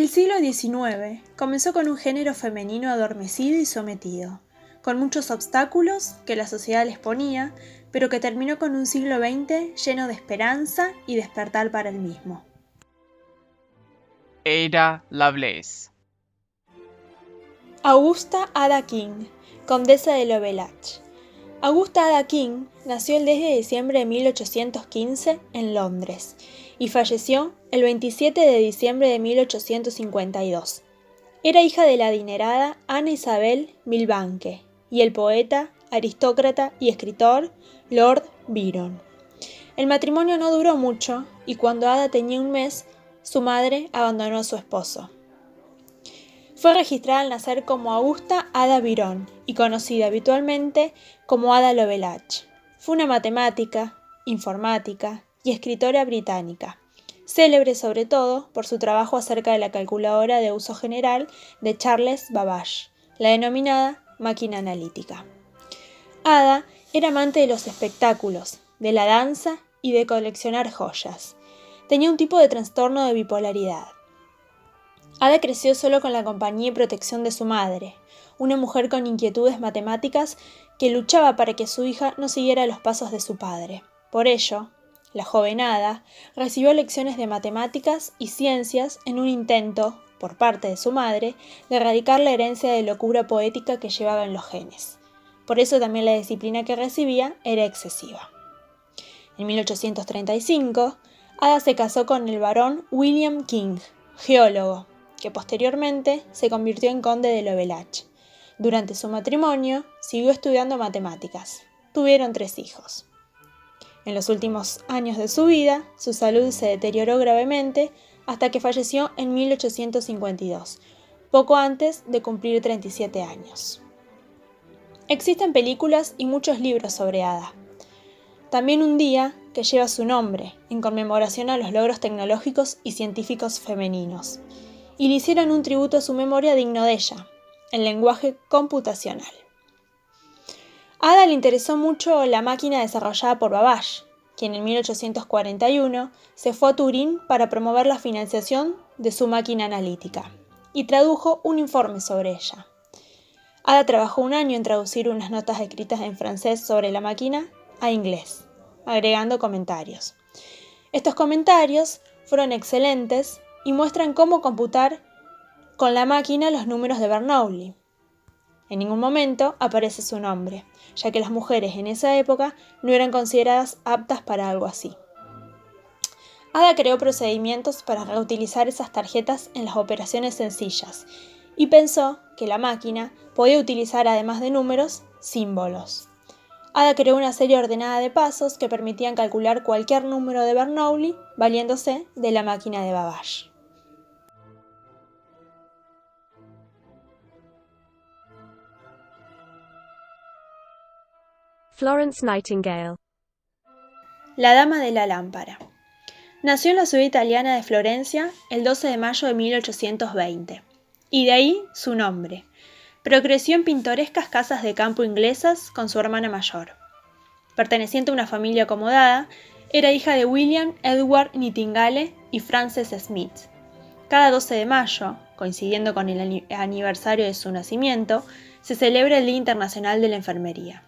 El siglo XIX comenzó con un género femenino adormecido y sometido, con muchos obstáculos que la sociedad les ponía, pero que terminó con un siglo XX lleno de esperanza y despertar para el mismo. Ada Lovelace. Augusta Ada King, condesa de Lovelace. Augusta Ada King nació el 10 de diciembre de 1815 en Londres y falleció el 27 de diciembre de 1852. Era hija de la adinerada Ana Isabel Milbanke y el poeta, aristócrata y escritor Lord Byron. El matrimonio no duró mucho y cuando Ada tenía un mes, su madre abandonó a su esposo. Fue registrada al nacer como Augusta Ada Byron y conocida habitualmente como Ada Lovelace. Fue una matemática, informática y escritora británica, célebre sobre todo por su trabajo acerca de la calculadora de uso general de Charles Babbage, la denominada máquina analítica. Ada era amante de los espectáculos, de la danza y de coleccionar joyas. Tenía un tipo de trastorno de bipolaridad. Ada creció solo con la compañía y protección de su madre, una mujer con inquietudes matemáticas que luchaba para que su hija no siguiera los pasos de su padre. Por ello, la joven Ada recibió lecciones de matemáticas y ciencias en un intento, por parte de su madre, de erradicar la herencia de locura poética que llevaba en los genes. Por eso también la disciplina que recibía era excesiva. En 1835, Ada se casó con el barón William King, geólogo, que posteriormente se convirtió en conde de Lovelace. Durante su matrimonio, siguió estudiando matemáticas. Tuvieron 3 hijos. En los últimos años de su vida, su salud se deterioró gravemente hasta que falleció en 1852, poco antes de cumplir 37 años. Existen películas y muchos libros sobre Ada. También un día que lleva su nombre, en conmemoración a los logros tecnológicos y científicos femeninos, y le hicieron un tributo a su memoria digno de ella, el lenguaje computacional. A Ada le interesó mucho la máquina desarrollada por Babbage, quien en 1841 se fue a Turín para promover la financiación de su máquina analítica, y tradujo un informe sobre ella. Ada trabajó un año en traducir unas notas escritas en francés sobre la máquina a inglés, agregando comentarios. Estos comentarios fueron excelentes y muestran cómo computar con la máquina los números de Bernoulli. En ningún momento aparece su nombre, ya que las mujeres en esa época no eran consideradas aptas para algo así. Ada creó procedimientos para reutilizar esas tarjetas en las operaciones sencillas y pensó que la máquina podía utilizar, además de números, símbolos. Ada creó una serie ordenada de pasos que permitían calcular cualquier número de Bernoulli valiéndose de la máquina de Babbage. Florence Nightingale. La dama de la lámpara. Nació en la ciudad italiana de Florencia el 12 de mayo de 1820, y de ahí su nombre, pero creció en pintorescas casas de campo inglesas con su hermana mayor. Perteneciente a una familia acomodada, era hija de William Edward Nightingale y Frances Smith. Cada 12 de mayo, coincidiendo con el aniversario de su nacimiento, se celebra el Día Internacional de la Enfermería.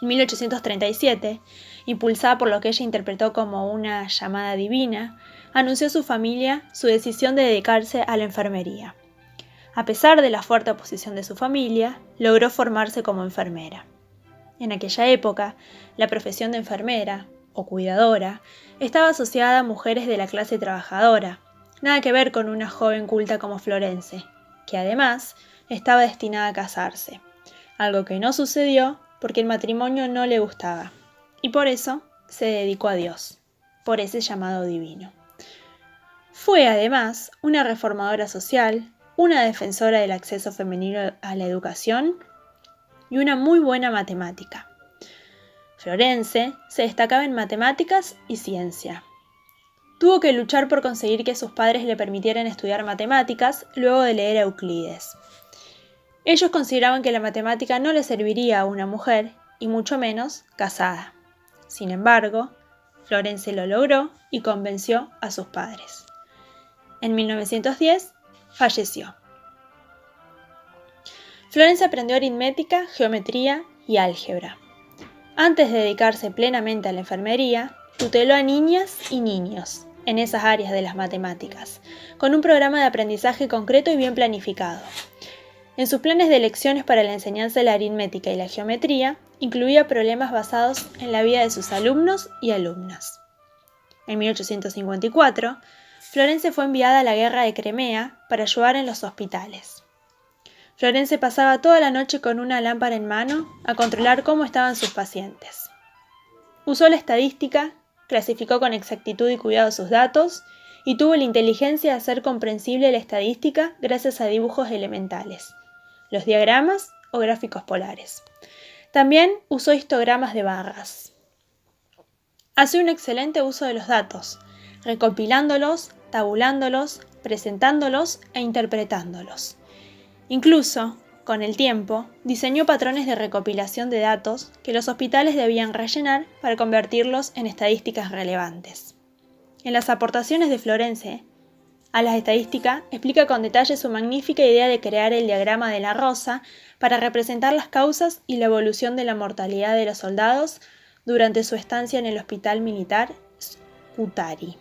En 1837, impulsada por lo que ella interpretó como una llamada divina, anunció a su familia su decisión de dedicarse a la enfermería. A pesar de la fuerte oposición de su familia, logró formarse como enfermera. En aquella época, la profesión de enfermera, o cuidadora, estaba asociada a mujeres de la clase trabajadora, nada que ver con una joven culta como Florence, que además estaba destinada a casarse, algo que no sucedió porque el matrimonio no le gustaba, y por eso se dedicó a Dios, por ese llamado divino. Fue además una reformadora social, una defensora del acceso femenino a la educación y una muy buena matemática. Florence se destacaba en matemáticas y ciencia. Tuvo que luchar por conseguir que sus padres le permitieran estudiar matemáticas luego de leer a Euclides. Ellos consideraban que la matemática no le serviría a una mujer, y mucho menos casada. Sin embargo, Florence lo logró y convenció a sus padres. En 1910 falleció. Florence aprendió aritmética, geometría y álgebra. Antes de dedicarse plenamente a la enfermería, tuteló a niñas y niños en esas áreas de las matemáticas, con un programa de aprendizaje concreto y bien planificado. En sus planes de lecciones para la enseñanza de la aritmética y la geometría, incluía problemas basados en la vida de sus alumnos y alumnas. En 1854, Florence fue enviada a la guerra de Crimea para ayudar en los hospitales. Florence pasaba toda la noche con una lámpara en mano a controlar cómo estaban sus pacientes. Usó la estadística, clasificó con exactitud y cuidado sus datos y tuvo la inteligencia de hacer comprensible la estadística gracias a dibujos elementales, los diagramas o gráficos polares. También usó histogramas de barras. Hace un excelente uso de los datos, recopilándolos, tabulándolos, presentándolos e interpretándolos. Incluso, con el tiempo, diseñó patrones de recopilación de datos que los hospitales debían rellenar para convertirlos en estadísticas relevantes. En las aportaciones de Florence a la estadística, explica con detalle su magnífica idea de crear el diagrama de la rosa para representar las causas y la evolución de la mortalidad de los soldados durante su estancia en el hospital militar Scutari.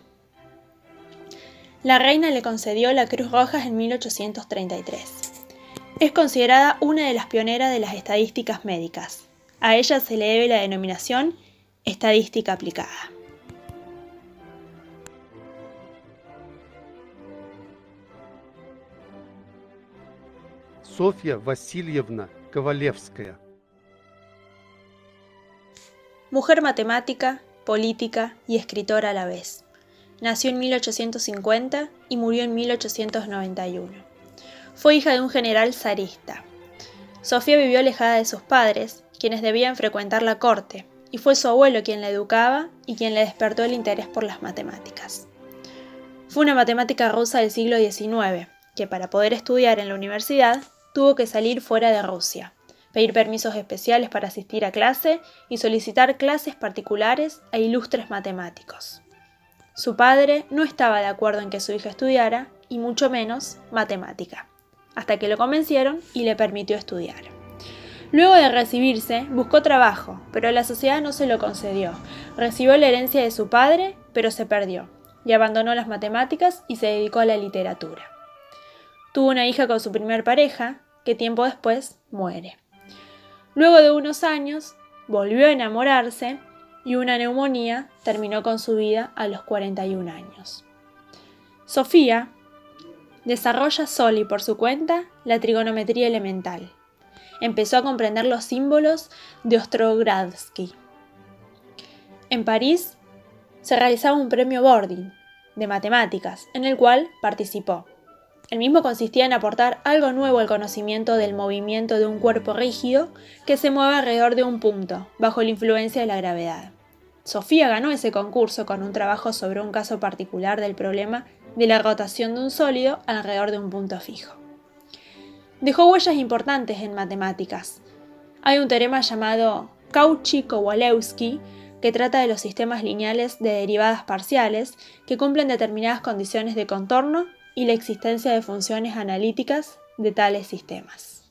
La reina le concedió la Cruz Roja en 1833. Es considerada una de las pioneras de las estadísticas médicas. A ella se le debe la denominación estadística aplicada. Софья Васильевна Ковалевская. Mujer matemática, política y escritora a la vez. Nació en 1850 y murió en 1891. Fue hija de un general zarista. Sofía vivió alejada de sus padres, quienes debían frecuentar la corte, y fue su abuelo quien la educaba y quien le despertó el interés por las matemáticas. Fue una matemática rusa del siglo XIX, que para poder estudiar en la universidad tuvo que salir fuera de Rusia, pedir permisos especiales para asistir a clase y solicitar clases particulares a ilustres matemáticos. Su padre no estaba de acuerdo en que su hija estudiara, y mucho menos matemática, hasta que lo convencieron y le permitió estudiar. Luego de recibirse, buscó trabajo, pero la sociedad no se lo concedió. Recibió la herencia de su padre, pero se perdió, y abandonó las matemáticas y se dedicó a la literatura. Tuvo una hija con su primer pareja, que tiempo después muere. Luego de unos años, volvió a enamorarse y una neumonía terminó con su vida a los 41 años. Sofía desarrolla sola y por su cuenta la trigonometría elemental. Empezó a comprender los símbolos de Ostrogradsky. En París se realizaba un premio Bordin de matemáticas, en el cual participó. El mismo consistía en aportar algo nuevo al conocimiento del movimiento de un cuerpo rígido que se mueve alrededor de un punto, bajo la influencia de la gravedad. Sofía ganó ese concurso con un trabajo sobre un caso particular del problema de la rotación de un sólido alrededor de un punto fijo. Dejó huellas importantes en matemáticas. Hay un teorema llamado Cauchy-Kowalewski que trata de los sistemas lineales de derivadas parciales que cumplen determinadas condiciones de contorno y la existencia de funciones analíticas de tales sistemas.